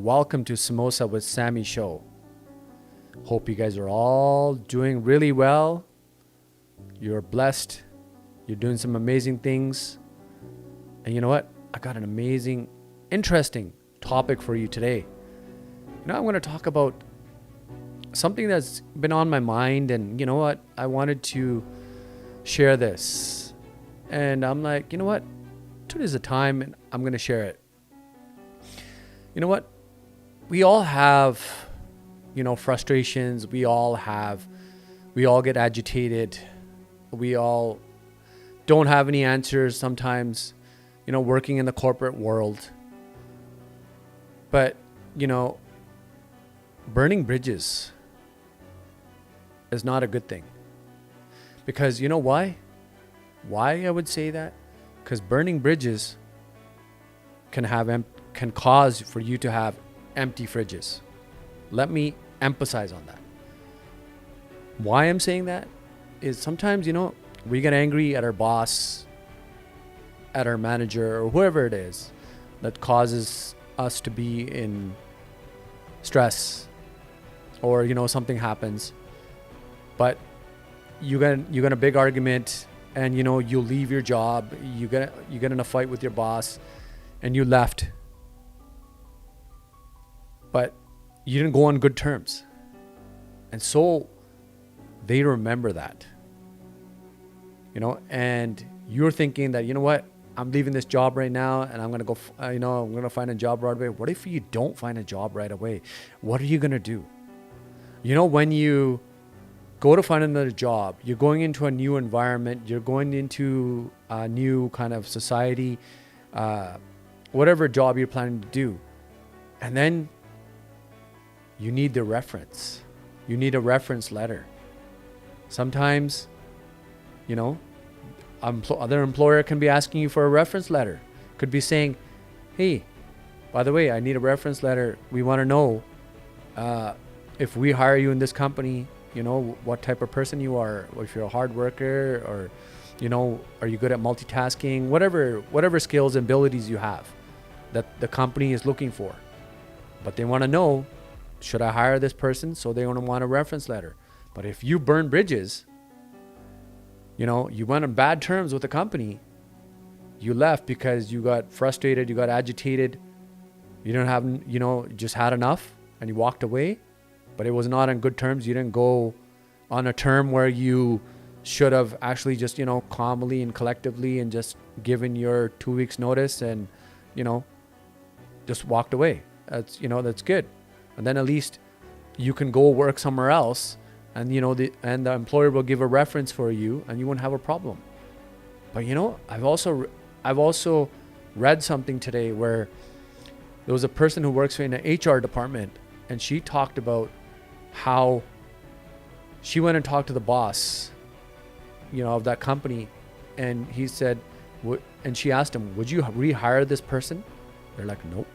Welcome to Samosa with Sammy show. Hope you guys are all doing really well. You're blessed. You're doing some amazing things. And you know what? I got an amazing, interesting topic for you today. I'm going to talk about something that's been on my mind, and you know what? I wanted to share this. And I'm like, you know what? Today's the time, and I'm going to share it. You know what? We all have, frustrations. We all get agitated. We all don't have any answers sometimes, working in the corporate world. But, burning bridges is not a good thing. Because you know why? Why I would say that? Because burning bridges can cause for you to have empty fridges. Let me emphasize on that. Why I'm saying that is sometimes, we get angry at our boss, at our manager, or whoever it is that causes us to be in stress, or, something happens. But you get in a big argument, and, you leave your job, you get in a fight with your boss, and you left. But you didn't go on good terms. And so they remember that. And you're thinking that, what? I'm leaving this job right now, and I'm going to go, I'm going to find a job right away. What if you don't find a job right away? What are you going to do? When you go to find another job, you're going into a new environment, you're going into a new kind of society, whatever job you're planning to do. And then you need the reference. You need a reference letter. Sometimes, other employer can be asking you for a reference letter. Could be saying, hey, by the way, I need a reference letter. We want to know if we hire you in this company, what type of person you are, or if you're a hard worker, or, are you good at multitasking, whatever skills and abilities you have that the company is looking for. But they want to know, should I hire this person? So they want a reference letter. But if you burn bridges, you went on bad terms with the company, you left because you got frustrated, you got agitated, you didn't have, just had enough, and you walked away, but it was not on good terms. You didn't go on a term where you should have actually just, calmly and collectively and just given your 2 weeks notice and, just walked away. That's good. And then at least you can go work somewhere else, and the employer will give a reference for you, and you won't have a problem. But I've also read something today where there was a person who works in an HR department, and she talked about how she went and talked to the boss, of that company, and he said, and she asked him, would you rehire this person? They're like, nope.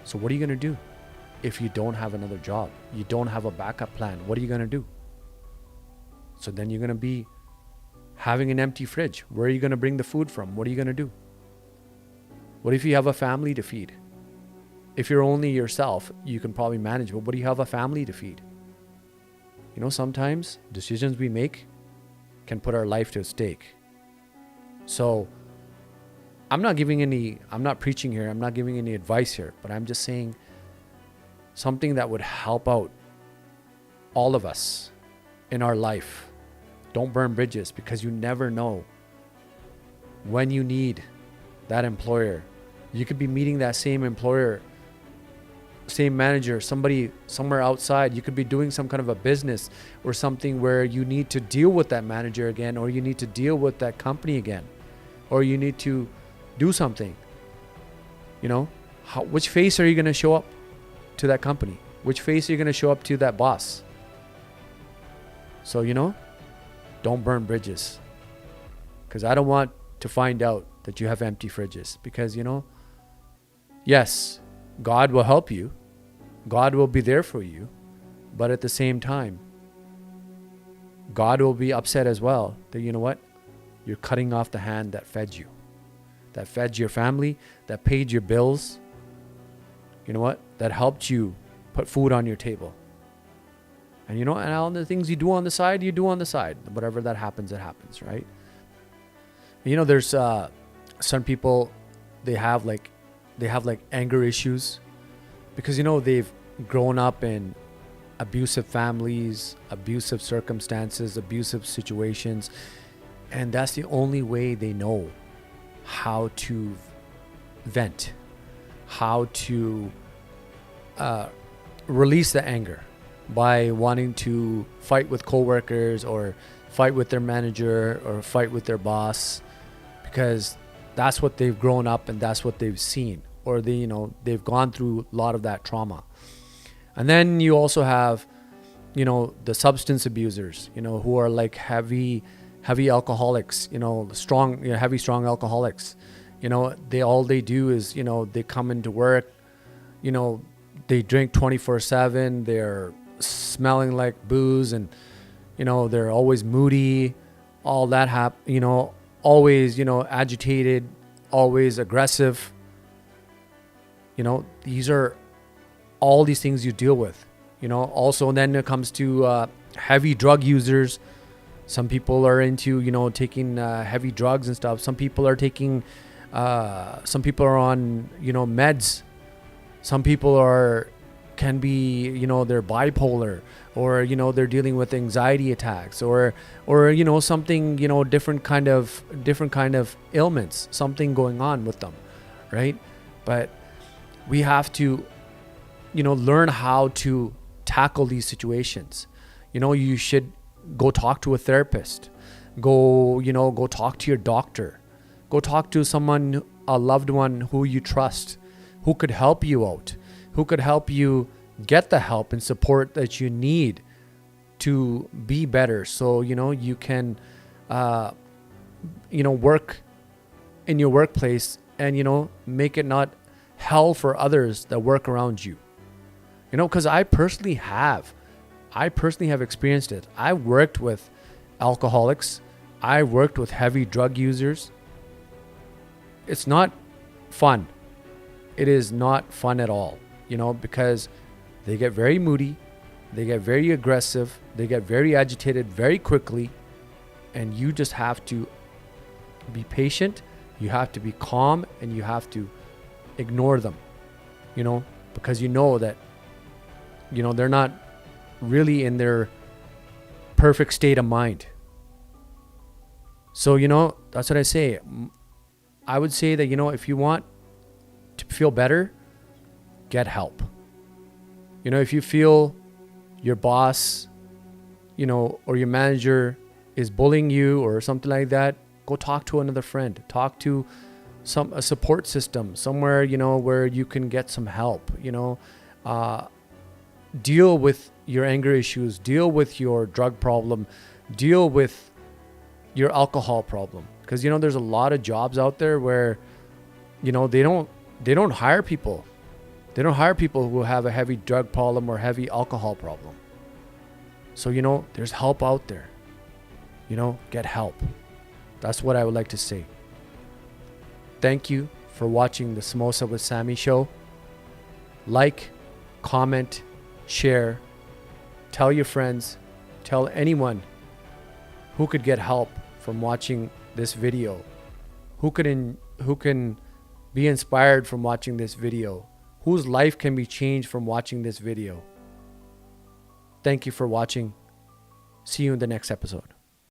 So what are you going to do if you don't have another job? You don't have a backup plan. What are you going to do? So then you're going to be having an empty fridge. Where are you going to bring the food from? What are you going to do? What if you have a family to feed? If you're only yourself, you can probably manage, but what do you have a family to feed? Sometimes decisions we make can put our life to stake. So I'm not preaching here. I'm not giving any advice here, but I'm just saying something that would help out all of us in our life. Don't burn bridges, because you never know when you need that employer. You could be meeting that same employer, same manager, somebody somewhere outside. You could be doing some kind of a business or something where you need to deal with that manager again, or you need to deal with that company again, or you need to do something. Which face are you going to show up to that company? Which face are you going to show up to that boss? So, don't burn bridges, because I don't want to find out that you have empty fridges, because, yes, God will help you. God will be there for you. But at the same time, God will be upset as well that, you're cutting off the hand that fed you, that fed your family, that paid your bills, you know what, that helped you put food on your table. And you know, and all the things you do on the side, you do on the side. Whatever that happens, it happens, right? You know, there's some people, they have like anger issues because, you know, they've grown up in abusive families, abusive circumstances, abusive situations, and that's the only way they know how to vent, how to release the anger, by wanting to fight with coworkers or fight with their manager or fight with their boss, because that's what they've grown up and that's what they've seen, or they, you know, they've gone through a lot of that trauma. And then you also have, you know, the substance abusers, you know, who are like heavy alcoholics, you know, strong alcoholics. You know, all they do is, you know, they come into work, you know, they drink 24/7, they're smelling like booze, and, you know, they're always moody, all that you know, always, you know, agitated, always aggressive. You know, these are all these things you deal with, you know. Also, and then it comes to heavy drug users. Some people are into, you know, taking heavy drugs and stuff. Some people are taking, some people are on, you know, meds. Some people can be, you know, they're bipolar, or, you know, they're dealing with anxiety attacks, or, you know, something, you know, different kind of ailments, something going on with them, right? But we have to, you know, learn how to tackle these situations. You know, you should go talk to a therapist, go talk to your doctor, go talk to someone, a loved one who you trust, who could help you out, who could help you get the help and support that you need to be better. So, you know, you can, you know, work in your workplace and, you know, make it not hell for others that work around you. You know, because I personally have experienced it. I worked with alcoholics. I worked with heavy drug users. It's not fun. It is not fun at all, you know, because they get very moody, they get very aggressive, they get very agitated very quickly, and you just have to be patient, you have to be calm, and you have to ignore them, you know, because you know that, you know, they're not really in their perfect state of mind. So, you know, that's what I say. I would say that, you know, if you want to feel better, get help. You know, if you feel your boss, you know, or your manager is bullying you or something like that, go talk to another friend. Talk to a support system, somewhere, you know, where you can get some help, you know. Deal with your anger issues, deal with your drug problem, deal with your alcohol problem. Because, you know, there's a lot of jobs out there where, you know, they don't hire people. They don't hire people who have a heavy drug problem or heavy alcohol problem. So, you know, there's help out there. You know, get help. That's what I would like to say. Thank you for watching the Samosa with Sammy show. Like, comment, share, tell your friends, tell anyone who could get help from watching this video, who can be inspired from watching this video, whose life can be changed from watching this video. Thank you for watching. See you in the next episode.